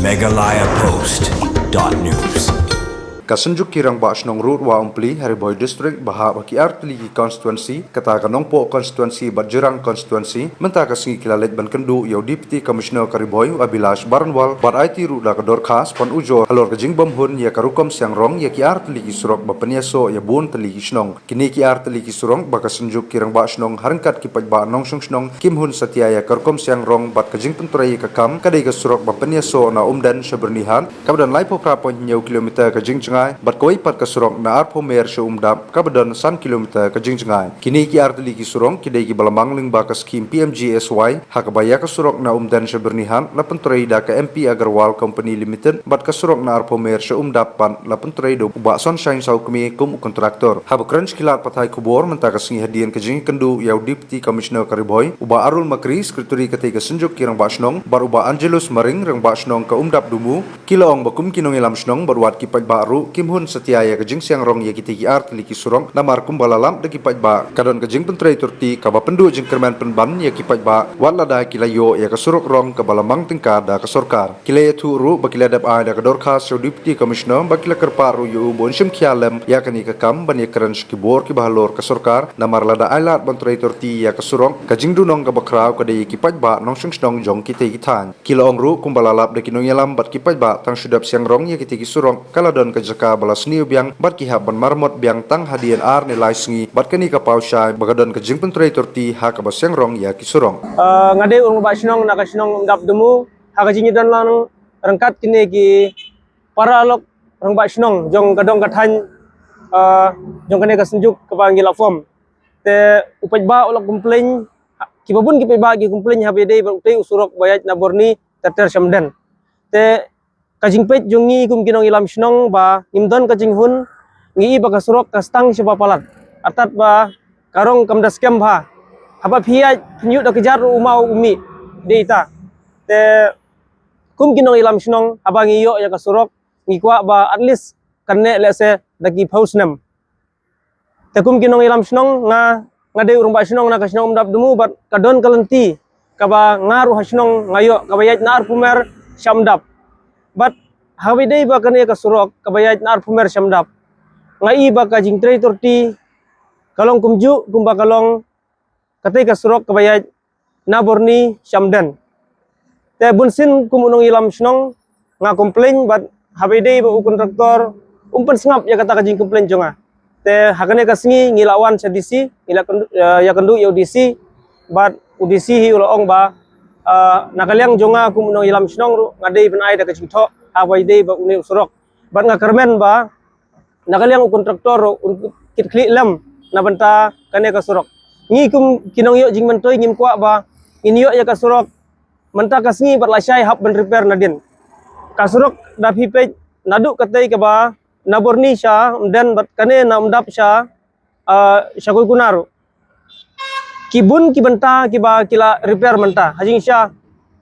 megalayapost.news. Kasunjuk kirang Bashnong Road wa Umpli Hariboy District baha baki Artligi constituency kata kanongpo constituency Badjurang constituency menta kasingi kilalit ban kendu yaw Deputy Commissioner Kariboy Abilash Baranwal bar IT ru da kador khas pan ujo halor kajing bomhun ya karukom siang rong ya ki Artligi surok bapaniaso ya bun teligi snong kini ki Artligi surong baka sunjuk kirang Bashnong harangkat ki pajba nong snong kimhun satya ya karukom siang rong bat kajing penturai kakam kadai ka surok bapaniaso na umdan sabernihan kabadan laipo prapon nyaw kilometer kajing bat koi pat ka surong na arpo mer se umdap kabadan san kilometer ka jingjengai kini ki arteli ki surong kidai ki balamang ling ba ka skim PMGSY hakabaya ka surong na umdan se bernihan la pentrei da ka MP Agarwal Company Limited bat ka surong na arpo mer se umdap pan la pentrei do ba Sunshine South kemi kum kontraktor hab crunch kilat patai kubor menta ka singi hadian ka jing kendu yaw Deputy Commissioner Kariboy uba Arul Makri sekretari ketika senjuk kirang Bashnong bar uba Angelus Maring rang Bashnong ka umdap dumu kilaong bakum kinong ilam snong barwat ki baru kimhun setiaya kajing siang rong ya kitiki art liki surong namar kumbalalam de kipat ba kadon kajing pentrei turti kaba pendu jing kerman penban ya kipat ba wala da kilayo ya kasurok rong kabalamang tingka da kasorkar kilaya turu bakila dap ada kador khas so Deputy Commissioner bakila kerparu yu bonshim kialem ya kani kakam ban ya keren skibor ki bahalor kasorkar namar lada ailat pentrei turti ya kasurong kajing dunong kabakrau kadai kipat ba nong snong jong kite kitan kilaong ru kumbalalap de kinong yalam bat kipat ba tang sudap siang rong ya kitiki surong kaladon kajaka balas niu biang bat kihab ban marmot biang tang hadian ar nilai sengi bat kani ka pausai bagadon kajing pentrei turti ha ka basyang rong ya kisurong ngade urung Bashnong na kasnong dap demu ha kajing dan lang rangkat kini ki para lok urung Bashnong jong kadong kathan jong kani kasenjuk ka panggil form te upaj ba ulok komplain ki babun ki ba ki komplain habede ba utei usurok bayat na borni terter samden te kajing pet jungi kum kinong ilam snong ba imdon kajing hun ngi ba kasurok kastang siba palat atat ba karong kamdas kem ba haba phia phnyu da kejar umau umi deita te kum kinong ilam snong haba ngi yo ya kasurok ngi kwa ba at least kanne lese dagi pausnem te kum kinong ilam snong ngade urung ba snong na kasnong dap demu bat kadon kalenti kaba ngaru hasnong ngayo kabayat na arpumer syamdap but hawidei ba kani ka surok kabayat na arpumer syamdap ngai ba ka jingtrei turti kalong kumju kumba kalong katai ka surok kabayat na borni syamden te bunsin kumunong ilam snong nga komplain but hawidei ba kontraktor umpan sengap ya kata kajing komplain jonga te hakane ka singi ngilawan sa DC ila ya kendu ya DC but UDC hi ulong ba nakaliang jonga kumunong ilam snong ngadei benai da kajing tho awai dei ba uni usurok bat nga kermen ba nakaliang kontraktor kit kli lem na banta kane ka surok ngi kum kinong yo jing mentoy ngim kwa ba inyo ya ka surok menta kasngi bat lasai hab ben repair nadin ka surok da pipe nadu katai ka ba naborni sya den bat kane na umdap sya syakoi kunaru kibun ki benta ki ba kila repair menta hajing sya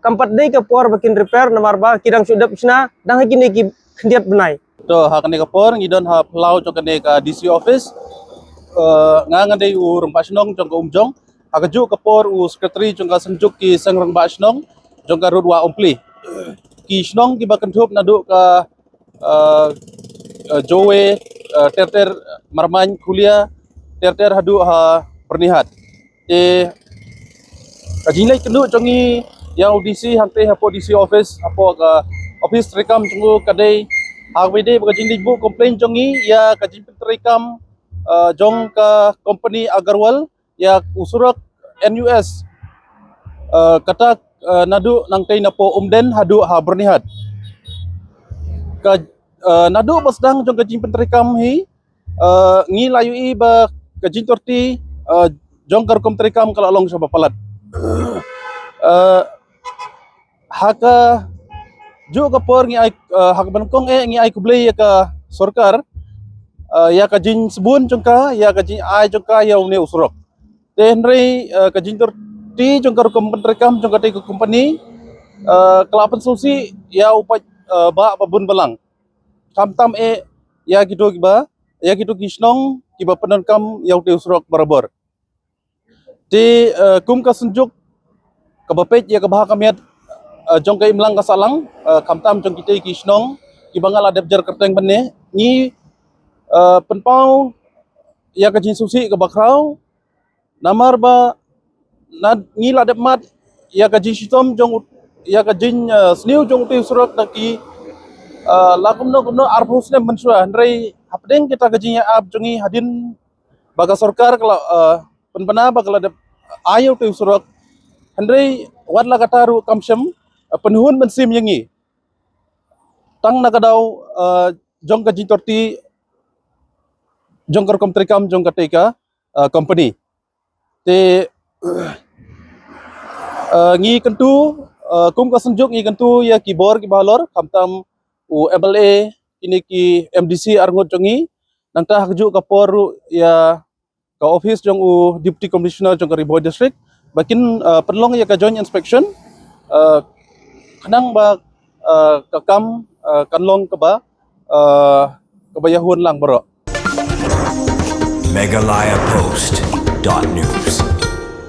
kampat dei ka por bakin repair namar ba kidang sudap sna dang kini ki khendiat benai to ha kane ka por ngidon ha plau jong kane ka DC office nga ngandei u rong Bashnong jong ka umjong ha kaju ka por u secretary jong ka senjuk ki sang rong Bashnong jong ka rodwa umpli ki snong ki bakan thup nadu ka jowe terter marman kulia terter hadu ha pernihat kajinai kendu jongi yang audisi hante hapo DC office hapo ka office rekam chungu kadai hawide bagajing libu komplain jongi ya kajing rekam jong ka company Agarwal ya usurak NUS kata nadu nangkai napo umden hadu ha bernihat ka nadu basdang jong kajing rekam hi ngi layu i ba kajing torti jong karkom rekam kala long sa bapalat haka jo ka por ngi ai hak bankong ngi ai kublei ya ka sorkar ya ka jin sebun jongka ya ka jin ai jongka ya une usurok tenrei ka jin ti jongkar rekam jongka te company kelapan susi ya upai ba babun balang kamtam ya gitu kiba ya gitu kisnong kiba penankam ya te usurok barabor ti kum ka sunjuk kabapet ya kabah kamiat jong kai mlang kasalang kamtam jong kita ki snong ki bangal adep jar kerteng benne ni penpau ya ka jin susi ka bakrau namar ba na ni ladep mat ya ka jin sitom jong ya ka jin sniu jong te surat ki lakumno arbus ne mensua ndrei hapdeng kita ka jin ab jongi hadin baga sarkar kala penbana bagala adep ayo te surat Andrei wadla kataru kamsyam penuhun mensim yangi tang nagadau jong kaji torti jong kar komtrikam jong kateka company te ngi kentu kum kasenjuk ngi kentu ya kibor ki balor kamtam u MLA ini ki MDC arngot jongi nangta hakju kapor ya ka office jong u deputy commissioner jong Kariboy district bakin perlong ya ka joint inspection kanang ba kakam kanlong ka ba kabayahun lang bro Megalayapost.news.